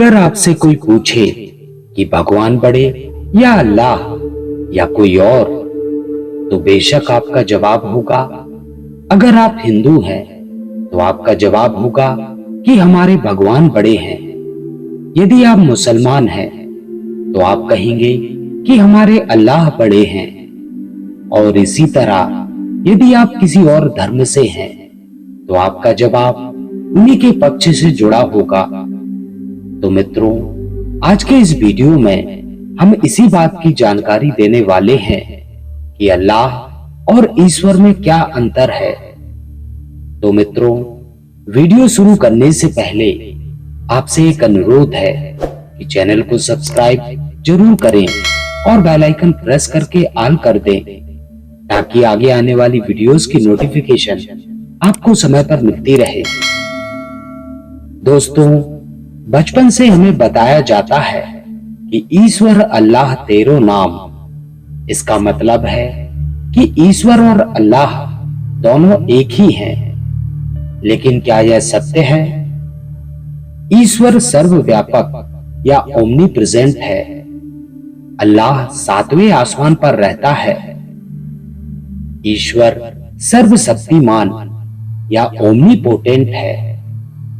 अगर आपसे कोई पूछे कि भगवान बड़े या अल्लाह या कोई और, तो बेशक आपका जवाब होगा, अगर आप हिंदू हैं तो आपका जवाब होगा कि हमारे भगवान बड़े हैं। यदि आप मुसलमान हैं तो आप कहेंगे कि हमारे अल्लाह बड़े हैं। और इसी तरह यदि आप किसी और धर्म से हैं तो आपका जवाब उन्हीं के पक्ष से जुड़ा होगा। तो मित्रों, आज के इस वीडियो में हम इसी बात की जानकारी देने वाले हैं कि अल्लाह और ईश्वर में क्या अंतर है। तो मित्रों, वीडियो शुरू करने से पहले आपसे एक अनुरोध है कि चैनल को सब्सक्राइब जरूर करें और बेल आइकन प्रेस करके ऑल कर दें, ताकि आगे आने वाली वीडियोस की नोटिफिकेशन आपको समय पर मिलती रहे। दोस्तों, बचपन से हमें बताया जाता है कि ईश्वर अल्लाह तेरो नाम। इसका मतलब है कि ईश्वर और अल्लाह दोनों एक ही हैं। लेकिन क्या यह सत्य है? ईश्वर सर्वव्यापक या ओमनी प्रेजेंट है। अल्लाह 7वें आसमान पर रहता है। ईश्वर सर्वशक्तिमान या ओमनी पोटेंट है।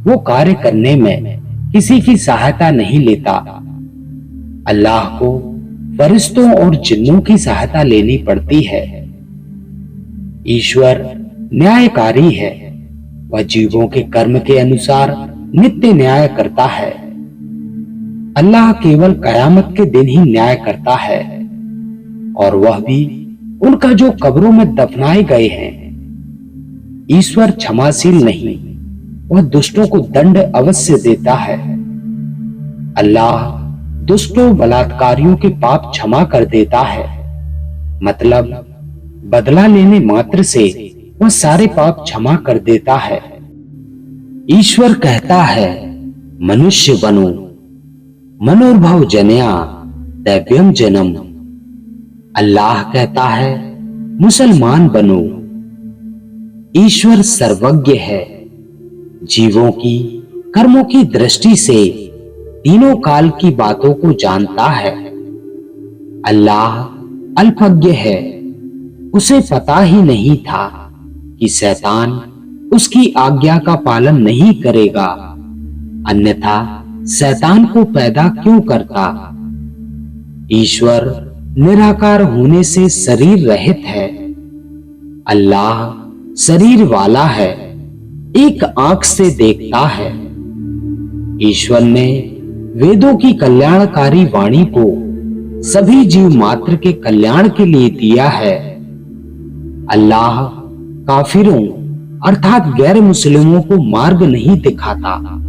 वो कार्य करने में किसी की सहायता नहीं लेता। अल्लाह को फरिश्तों और जिन्नों की सहायता लेनी पड़ती है। ईश्वर न्यायकारी है। वह जीवों के कर्म के अनुसार नित्य न्याय करता है। अल्लाह केवल कयामत के दिन ही न्याय करता है, और वह भी उनका जो कब्रों में दफनाए गए हैं। ईश्वर क्षमाशील नहीं, वह दुष्टों को दंड अवश्य देता है। अल्लाह दुष्टों बलात्कारियों के पाप क्षमा कर देता है। मतलब बदला लेने मात्र से वह सारे पाप क्षमा कर देता है। ईश्वर कहता है, मनुष्य बनो, मनोर्भव जनया दैव्यम जन्म। अल्लाह कहता है, मुसलमान बनो। ईश्वर सर्वज्ञ है। जीवों की कर्मों की दृष्टि से तीनों काल की बातों को जानता है। अल्लाह अल्पज्ञ है। उसे पता ही नहीं था कि शैतान उसकी आज्ञा का पालन नहीं करेगा, अन्यथा शैतान को पैदा क्यों करता। ईश्वर निराकार होने से शरीर रहित है। अल्लाह शरीर वाला है, एक आंख से देखता है। ईश्वर ने वेदों की कल्याणकारी वाणी को सभी जीव मात्र के कल्याण के लिए दिया है। अल्लाह काफिरों अर्थात गैर मुस्लिमों को मार्ग नहीं दिखाता।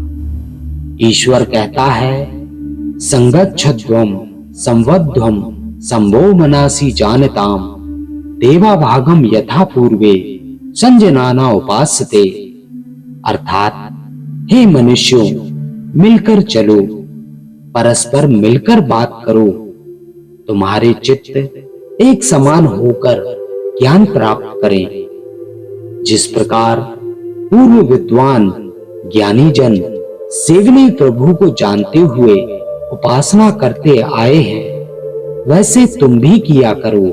ईश्वर कहता है, संगच्छध्वम संवध्वम संभो मनासी जानताम देवा भागम यथा पूर्वे संजनाना उपासते। अर्थात, हे मनुष्यों, मिलकर चलो, परस्पर मिलकर बात करो, तुम्हारे चित्त एक समान होकर ज्ञान प्राप्त करें। जिस प्रकार पूर्व विद्वान ज्ञानी जन सेवनी प्रभु को जानते हुए उपासना करते आए हैं, वैसे तुम भी किया करो।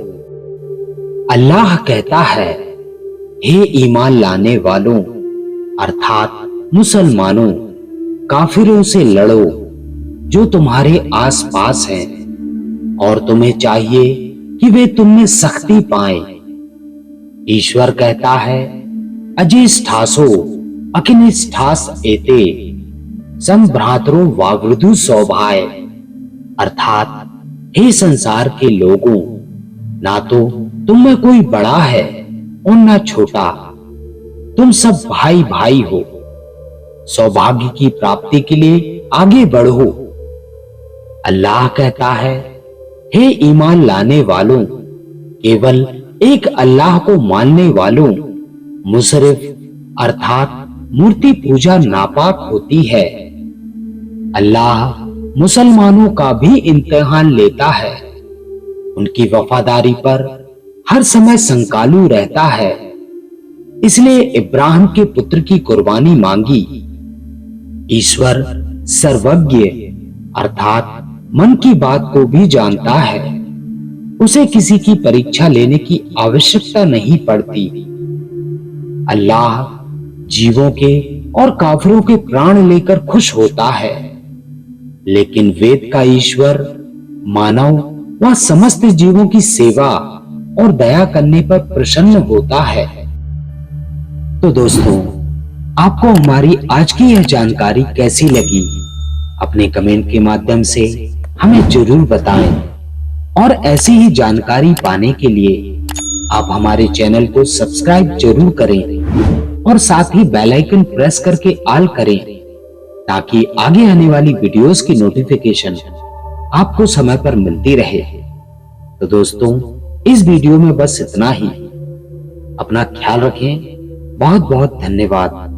अल्लाह कहता है, हे ईमान लाने वालों अर्थात मुसलमानों, काफिरों से लड़ो जो तुम्हारे आसपास हैं, और तुम्हें चाहिए कि वे तुम में सख्ती पाएं। ईश्वर कहता है, अजिष्ठासो अकिनिष्ठास एते संभ्रातरो वावृधु सौभाय। अर्थात, हे संसार के लोगों, ना तो तुम में कोई बड़ा है और ना छोटा, तुम सब भाई भाई हो। सौभाग्य की प्राप्ति के लिए आगे बढ़ो। अल्लाह कहता है, हे ईमान लाने वालों, केवल एक अल्लाह को मानने वालों, मुशरिफ अर्थात मूर्ति पूजा नापाक होती है। अल्लाह मुसलमानों का भी इम्तिहान लेता है। उनकी वफादारी पर हर समय संकालू रहता है। इसलिए इब्राहिम के पुत्र की कुर्बानी मांगी। ईश्वर सर्वज्ञ अर्थात मन की बात को भी जानता है। उसे किसी की परीक्षा लेने की आवश्यकता नहीं पड़ती। अल्लाह जीवों के और काफिरों के प्राण लेकर खुश होता है, लेकिन वेद का ईश्वर मानव व समस्त जीवों की सेवा और दया करने पर प्रसन्न होता है। तो दोस्तों, आपको हमारी आज की यह जानकारी कैसी लगी? अपने कमेंट के माध्यम से हमें जरूर बताएं। और ऐसी ही जानकारी पाने के लिए आप हमारे चैनल को सब्सक्राइब जरूर करें और साथ ही बेल आइकन प्रेस करके ऑल करें, ताकि आगे आने वाली वीडियोस की नोटिफिकेशन आपको समय पर मिलती रहे। तो दोस्तों, इस वीडियो में बस इतना ही। अपना ख्याल रखें। बहुत बहुत धन्यवाद।